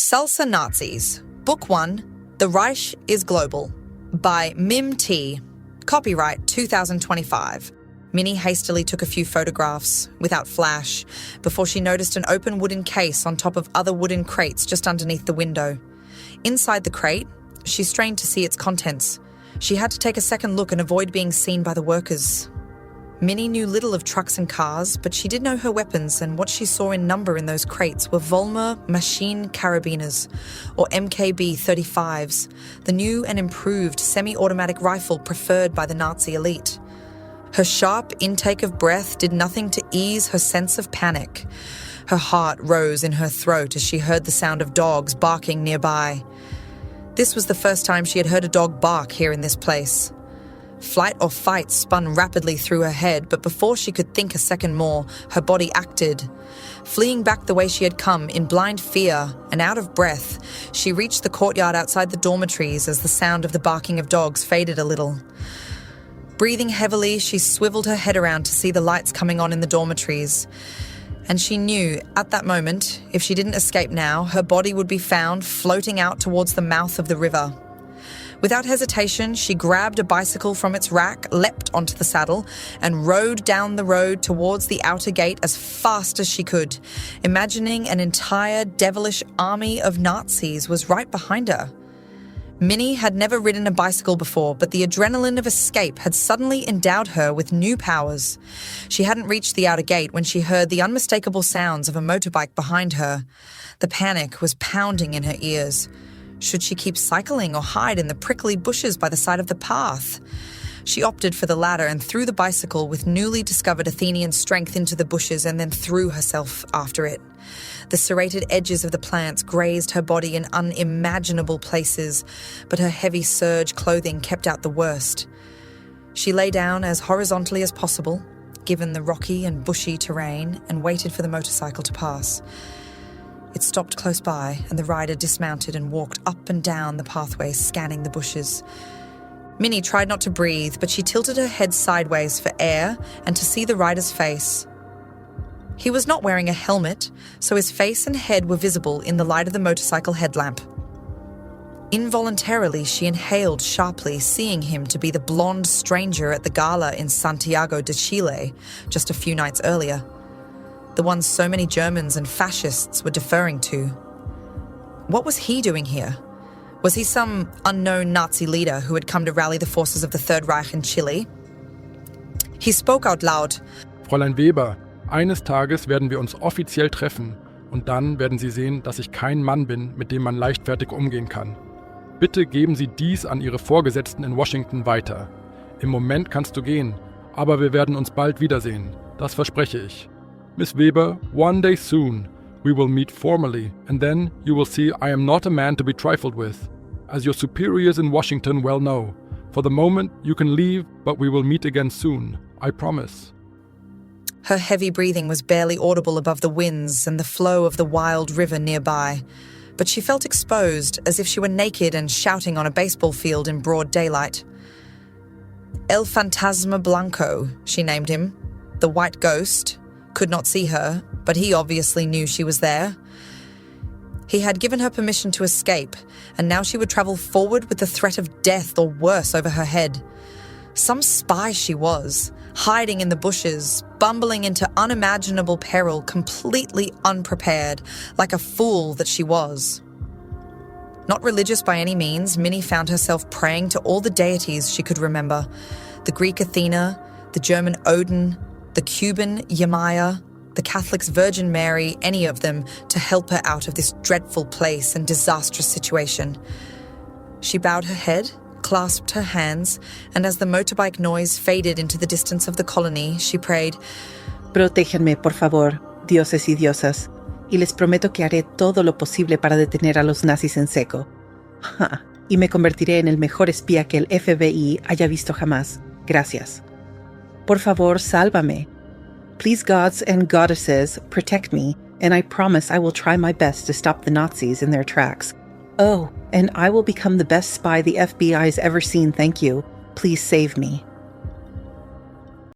Salsa Nazis, Book 1, The Reich is Global, by Mim T. Copyright 2025. Minnie hastily took a few photographs, without flash, before she noticed an open wooden case on top of other wooden crates just underneath the window. Inside the crate, she strained to see its contents. She had to take a second look and avoid being seen by the workers. Minnie knew little of trucks and cars, but she did know her weapons, and what she saw in number in those crates were Volmer machine carabiners, or MKB-35s, the new and improved semi-automatic rifle preferred by the Nazi elite. Her sharp intake of breath did nothing to ease her sense of panic. Her heart rose in her throat as she heard the sound of dogs barking nearby. This was the first time she had heard a dog bark here in this place. Flight or fight spun rapidly through her head, but before she could think a second more, her body acted. Fleeing back the way she had come, in blind fear and out of breath, she reached the courtyard outside the dormitories as the sound of the barking of dogs faded a little. Breathing heavily, she swiveled her head around to see the lights coming on in the dormitories. And she knew, at that moment, if she didn't escape now, her body would be found floating out towards the mouth of the river. Without hesitation, she grabbed a bicycle from its rack, leapt onto the saddle, and rode down the road towards the outer gate as fast as she could, imagining an entire devilish army of Nazis was right behind her. Minnie had never ridden a bicycle before, but the adrenaline of escape had suddenly endowed her with new powers. She hadn't reached the outer gate when she heard the unmistakable sounds of a motorbike behind her. The panic was pounding in her ears. Should she keep cycling or hide in the prickly bushes by the side of the path? She opted for the latter and threw the bicycle with newly discovered Athenian strength into the bushes and then threw herself after it. The serrated edges of the plants grazed her body in unimaginable places, but her heavy serge clothing kept out the worst. She lay down as horizontally as possible, given the rocky and bushy terrain, and waited for the motorcycle to pass. It stopped close by, and the rider dismounted and walked up and down the pathway, scanning the bushes. Minnie tried not to breathe, but she tilted her head sideways for air and to see the rider's face. He was not wearing a helmet, so his face and head were visible in the light of the motorcycle headlamp. Involuntarily, she inhaled sharply, seeing him to be the blonde stranger at the gala in Santiago de Chile just a few nights earlier. The one so many Germans and fascists were deferring to. What was he doing here? Was he some unknown Nazi leader who had come to rally the forces of the Third Reich in Chile? He spoke out loud. Fräulein Weber, eines Tages werden wir uns offiziell treffen und dann werden Sie sehen, dass ich kein Mann bin, mit dem man leichtfertig umgehen kann. Bitte geben Sie dies an Ihre Vorgesetzten in Washington weiter. Im Moment kannst du gehen, aber wir werden uns bald wiedersehen. Das verspreche ich. Miss Weber, one day soon, we will meet formally, and then you will see I am not a man to be trifled with, as your superiors in Washington well know. For the moment, you can leave, but we will meet again soon, I promise. Her heavy breathing was barely audible above the winds and the flow of the wild river nearby, but she felt exposed, as if she were naked and shouting on a baseball field in broad daylight. El Fantasma Blanco, she named him, the white ghost, could not see her, but he obviously knew she was there. He had given her permission to escape, and now she would travel forward with the threat of death or worse over her head. Some spy she was, hiding in the bushes, bumbling into unimaginable peril, completely unprepared, like a fool that she was. Not religious by any means, Minnie found herself praying to all the deities she could remember, the Greek Athena, the German Odin, the Cuban Yamaya, the Catholic's Virgin Mary, any of them, to help her out of this dreadful place and disastrous situation. She bowed her head, clasped her hands, and as the motorbike noise faded into the distance of the colony, she prayed, Protéjanme, por favor, dioses y diosas, y les prometo que haré todo lo posible para detener a los nazis en seco. Y me convertiré en el mejor espía que el FBI haya visto jamás. Gracias. Por favor, sálvame. Please, gods and goddesses, protect me, and I promise I will try my best to stop the Nazis in their tracks. Oh, and I will become the best spy the FBI has ever seen, thank you. Please save me.